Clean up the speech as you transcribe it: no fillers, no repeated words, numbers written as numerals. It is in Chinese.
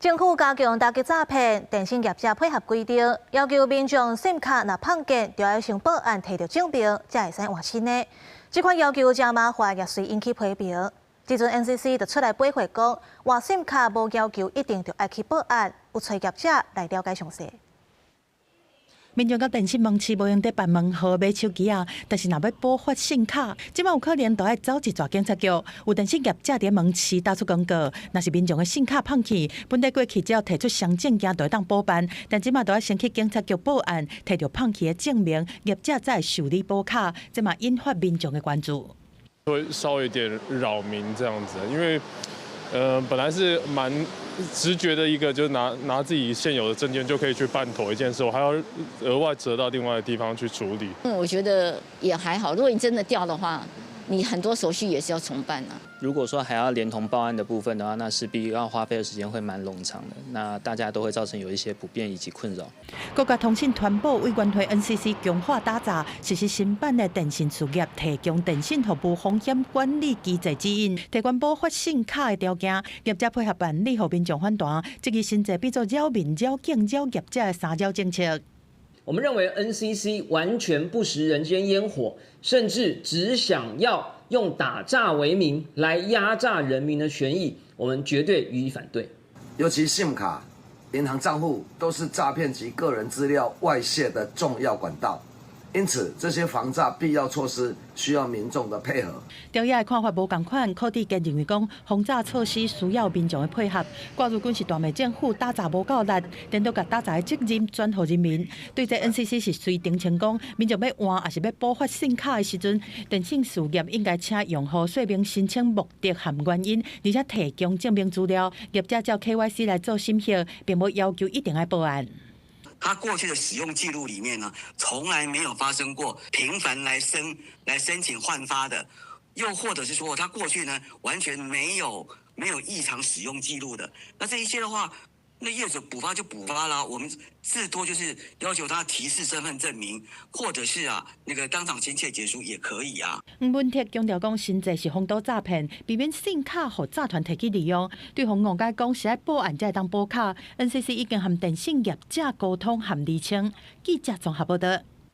政府加强打击诈骗，电信业者配合规定，要求民众 SIM 卡若碰见，就要先报案，摕到证明，才会使换新的。这款要求真麻烦，也随引起批评。即阵 NCC 就出来驳回讲，换 SIM 卡无要求一定就要去报案，有找业者来了解详细。民众甲电信问市无用得办门号买手机啊，但是若要补发信卡，即摆有可能都要走一逝警察局。有电信业者伫问市打出公告，若是民众的信卡碰去，本地过去只要提出相证件就会当补办，但即摆都要先去警察局报案，摕到碰去的证明，业者才会受理补卡，即嘛引发民众的关注。会稍微有点扰民这样子，因为本来是蛮直觉的一个，就是拿自己现有的证件就可以去办妥一件事，我还要额外折到另外的地方去处理。我觉得也还好，如果你真的掉的话，你很多手续也是要重办啊。如果说还要连同报案的部分的话，那势必要花费的时间会蛮冗长的，那大家都会造成有一些不便以及困扰。国家通信团保委员会 NCC 强化打造实施新版的电信事业提供电信服务风险管理机制指引，提供补发信卡的条件，业者配合办理，互民众反弹，这个新制比作扰民、扰境、扰业者的三扰政策。我们认为 NCC 完全不食人间烟火，甚至只想要用打诈为名来压榨人民的权益，我们绝对予以反对。尤其 SIM 卡、银行账户都是诈骗及个人资料外泄的重要管道，因此这些防诈必要措施需要民众的配合。调查的看法无同款，柯志坚认为讲，防诈措施需要民众的配合。挂如果是大美政府打诈无够力，颠倒把打诈的责任转予人民。对这 NCC 是随澄清讲，民众要换还是要补发信卡的时阵，电信事业应该请用户说明申请目的和原因，而且提供证明资料。业者照 KYC 来做审核，并无要求一定要报案。他过去的使用记录里面呢，从来没有发生过频繁来申请换发的，又或者是说他过去呢完全没有异常使用记录的。那这一些的话，那业者补发就补发啦，我们至多就是要求他提示身份证明，或者是那个当场签切结束也可以啊。黄文铁强调讲，新制是防堵诈骗，避免信卡互诈团摕去利用。对方误解讲是爱报案才会当补卡，NCC 已经和电信业者沟通和厘清。记者综合报道。